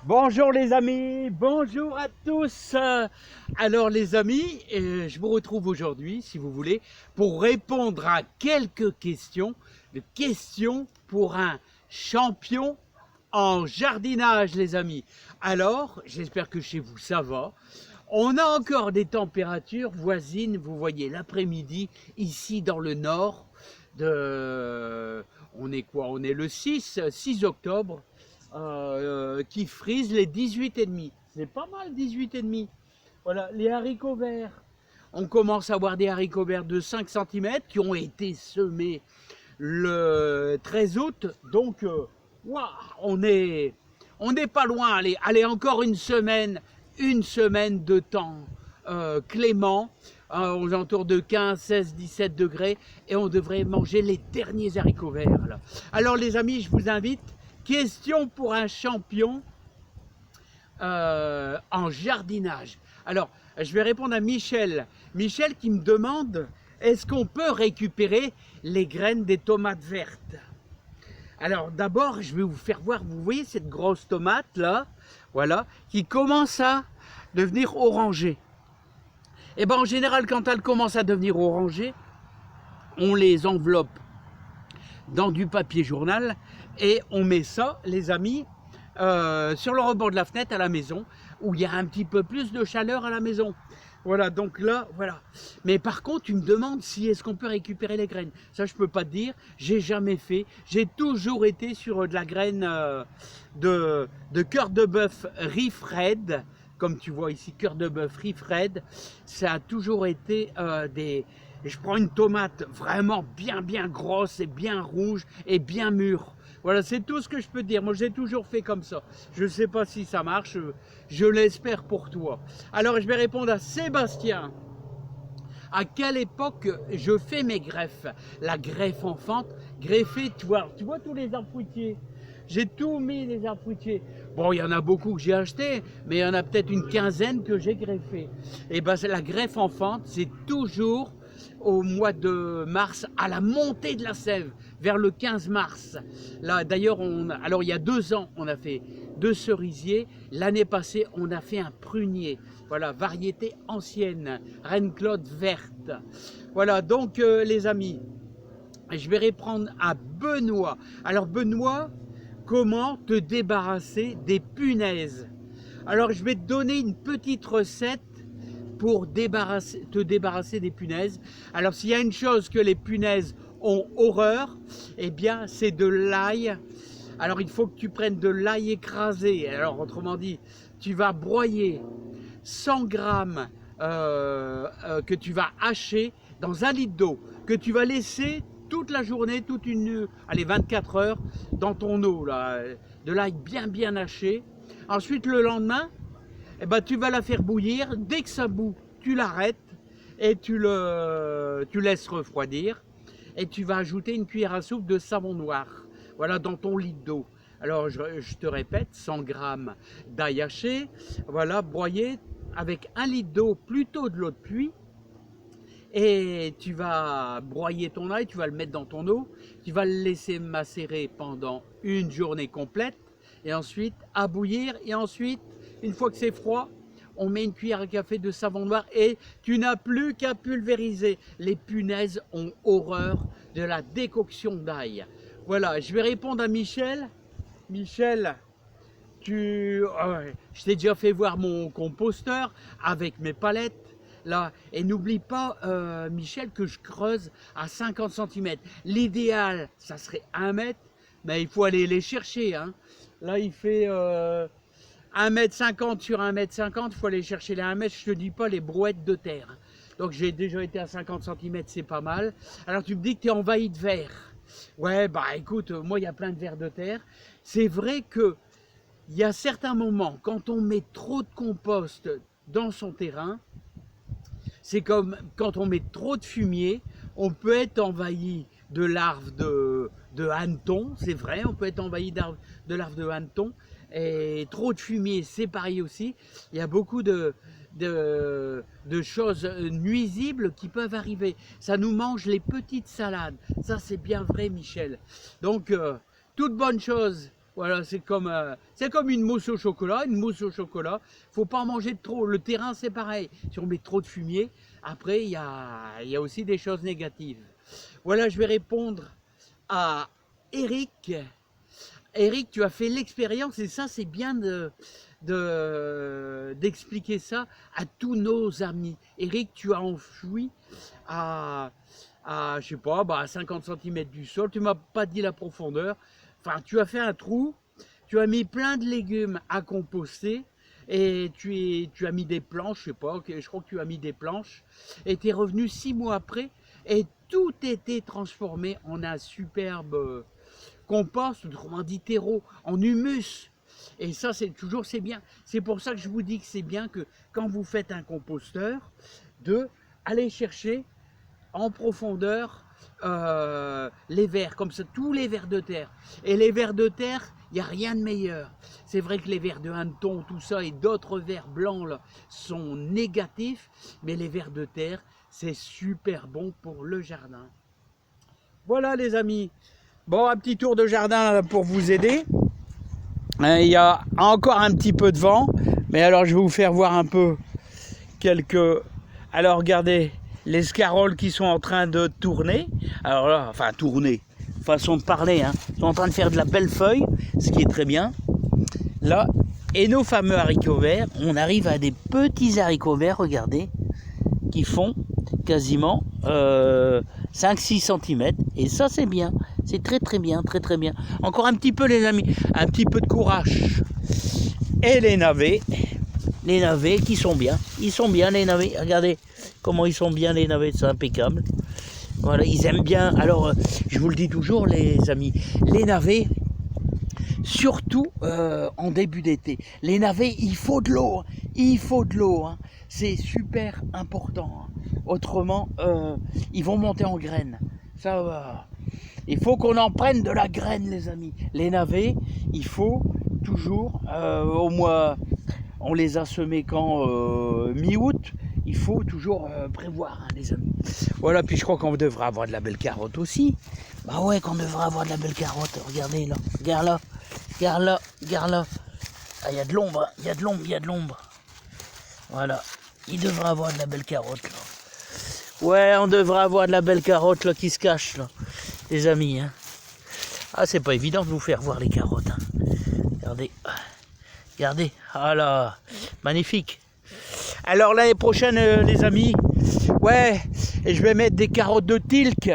Bonjour les amis, bonjour à tous. Alors les amis, je vous retrouve aujourd'hui, si vous voulez, pour répondre à quelques questions, de questions pour un champion en jardinage les amis. Alors, j'espère que chez vous ça va. On a encore des températures voisines, vous voyez l'après-midi ici dans le nord de... On est quoi? On est le 6 octobre. Qui frise les 18,5. C'est pas mal 18,5. Voilà, les haricots verts. On commence à voir des haricots verts de 5 cm qui ont été semés le 13 août. Donc, wow, on n'est pas loin. Allez, encore une semaine de temps clément, aux alentours de 15, 16, 17 degrés. Et on devrait manger les derniers haricots verts. Là. Alors les amis, je vous invite. Question pour un champion en jardinage. Alors, je vais répondre à Michel. Michel qui me demande, est-ce qu'on peut récupérer les graines des tomates vertes? Alors d'abord, je vais vous faire voir, vous voyez cette grosse tomate là, voilà, qui commence à devenir orangée. Et bien en général, quand elle commence à devenir orangée, on les enveloppe dans du papier journal et on met ça, les amis, sur le rebord de la fenêtre à la maison où il y a un petit peu plus de chaleur à la maison. Voilà, donc là, voilà. Mais par contre, tu me demandes si est-ce qu'on peut récupérer les graines. Ça, je peux pas te dire. J'ai jamais fait. J'ai toujours été sur de la graine de cœur de bœuf Riff Red. Comme tu vois ici, cœur de bœuf Riff Red. Ça a toujours été des... Et je prends une tomate vraiment bien grosse et bien rouge et bien mûre. Voilà, c'est tout ce que je peux te dire. Moi, j'ai toujours fait comme ça. Je ne sais pas si ça marche. Je l'espère pour toi. Alors, je vais répondre à Sébastien. À quelle époque je fais mes greffes? La greffe enfante, greffer, tu vois tous les arbres fruitiers. J'ai tout mis les arbres fruitiers. Bon, il y en a beaucoup que j'ai acheté, mais il y en a peut-être une quinzaine que j'ai greffé. Et ben, la greffe enfante, c'est toujours au mois de mars, à la montée de la sève, vers le 15 mars. Là, d'ailleurs, alors il y a 2 ans, on a fait 2 cerisiers. L'année passée, on a fait un prunier. Voilà, variété ancienne, Reine Claude verte. Voilà, donc les amis, je vais répondre à Benoît. Alors Benoît, comment te débarrasser des punaises? Alors je vais te donner une petite recette pour te débarrasser des punaises. Alors s'il y a une chose que les punaises ont horreur, eh bien c'est de l'ail. Alors il faut que tu prennes de l'ail écrasé. Alors autrement dit, tu vas broyer 100 grammes que tu vas hacher dans 1 litre d'eau, que tu vas laisser toute la journée, allez 24 heures dans ton eau, là, de l'ail bien haché. Ensuite le lendemain, eh ben, tu vas la faire bouillir. Dès que ça bout, tu l'arrêtes et tu laisses refroidir. Et tu vas ajouter une cuillère à soupe de savon noir, voilà, dans ton litre d'eau. Alors, je te répète, 100 grammes d'ail haché, voilà, broyé avec 1 litre d'eau, plutôt de l'eau de pluie. Et tu vas broyer ton ail, tu vas le mettre dans ton eau, tu vas le laisser macérer pendant une journée complète. Et ensuite, à bouillir. Et ensuite, une fois que c'est froid, on met une cuillère à café de savon noir et tu n'as plus qu'à pulvériser. Les punaises ont horreur de la décoction d'ail. Voilà, je vais répondre à Michel. Michel, je t'ai déjà fait voir mon composteur avec mes palettes. Là, et n'oublie pas, Michel, que je creuse à 50 cm. L'idéal, ça serait 1 mètre, mais il faut aller les chercher. Hein. Là, il fait 1,50 m sur 1,50 m, il faut aller chercher les 1 mètre. Je te dis pas les brouettes de terre. Donc j'ai déjà été à 50 cm, c'est pas mal. Alors tu me dis que tu es envahi de vers. Ouais, bah écoute, moi il y a plein de vers de terre. C'est vrai que il y a certains moments, quand on met trop de compost dans son terrain, c'est comme quand on met trop de fumier, on peut être envahi de larves de hannetons, c'est vrai, on peut être envahi de larves de hannetons. Et trop de fumier, c'est pareil aussi. Il y a beaucoup de choses nuisibles qui peuvent arriver. Ça nous mange les petites salades. Ça, c'est bien vrai, Michel. Donc, toute bonne chose Voilà, c'est comme une mousse au chocolat. Une mousse au chocolat, faut pas en manger de trop. Le terrain, c'est pareil. Si on met trop de fumier, après, il y a aussi des choses négatives. Voilà, je vais répondre à Eric. Eric, tu as fait l'expérience et ça, c'est bien d'expliquer ça à tous nos amis. Eric, tu as enfoui je sais pas, à 50 cm du sol. Tu m'as pas dit la profondeur. Enfin, tu as fait un trou, tu as mis plein de légumes à composter et tu as mis des planches, je sais pas, je crois que tu as mis des planches et tu es revenu 6 mois après et tout était transformé en un superbe compost, autrement dit terreau, en humus. Et ça, c'est bien. C'est pour ça que je vous dis que c'est bien que quand vous faites un composteur, aller chercher en profondeur les vers, comme ça, tous les vers de terre. Et les vers de terre, il n'y a rien de meilleur. C'est vrai que les vers de hanneton, tout ça, et d'autres vers blancs là, sont négatifs, mais les vers de terre, c'est super bon pour le jardin. Voilà les amis. Bon, un petit tour de jardin là, pour vous aider. Il y a encore un petit peu de vent, mais alors je vais vous faire voir un peu quelques... Alors regardez, les scaroles qui sont en train de tourner. Alors là, enfin tourner, façon de parler, hein. Ils sont en train de faire de la belle feuille, ce qui est très bien. Là, et nos fameux haricots verts, on arrive à des petits haricots verts, regardez, qui font quasiment 5-6 cm. Et ça c'est bien, c'est très bien, très bien. Encore un petit peu les amis, un petit peu de courage. Et les navets qui sont bien, ils sont bien les navets, regardez comment ils sont bien les navets, c'est impeccable. Voilà, ils aiment bien, alors je vous le dis toujours les amis, les navets, surtout en début d'été, les navets il faut de l'eau, hein. C'est super important, hein. Autrement ils vont monter en graines, ça il faut qu'on en prenne de la graine les amis. Les navets, il faut toujours, au mois, on les a semés quand mi-août, il faut toujours prévoir hein, les amis. Voilà, puis je crois qu'on devrait avoir de la belle carotte aussi. Bah ouais, qu'on devrait avoir de la belle carotte, regardez là, regarde là. Ah, il y a de l'ombre, il y a de l'ombre. Voilà, il devrait avoir de la belle carotte là. Ouais, on devrait avoir de la belle carotte là qui se cache là, les amis. Hein. Ah, c'est pas évident de vous faire voir les carottes. Hein. Regardez, ah là, magnifique. Alors l'année prochaine, les amis, ouais, je vais mettre des carottes de Tilk,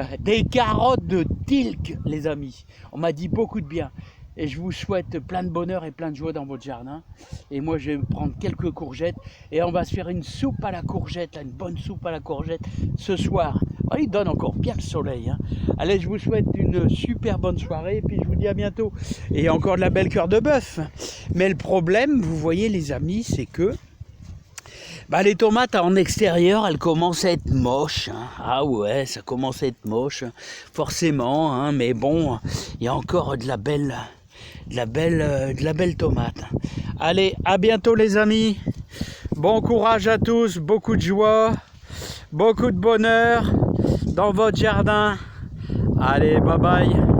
les amis. On m'a dit beaucoup de bien. Et je vous souhaite plein de bonheur et plein de joie dans votre jardin. Et moi, je vais prendre quelques courgettes et on va se faire une soupe à la courgette, là, une bonne soupe à la courgette ce soir. Oh, il donne encore bien le soleil. Hein. Allez, je vous souhaite une super bonne soirée et puis je vous dis à bientôt. Et encore de la belle cœur de bœuf. Mais le problème, vous voyez les amis, c'est que les tomates en extérieur, elles commencent à être moches. Hein. Ah ouais, ça commence à être moche, forcément. Hein, mais bon, il y a encore de la belle tomate. Allez, à bientôt les amis. Bon courage à tous, beaucoup de joie, beaucoup de bonheur dans votre jardin. Allez, bye bye.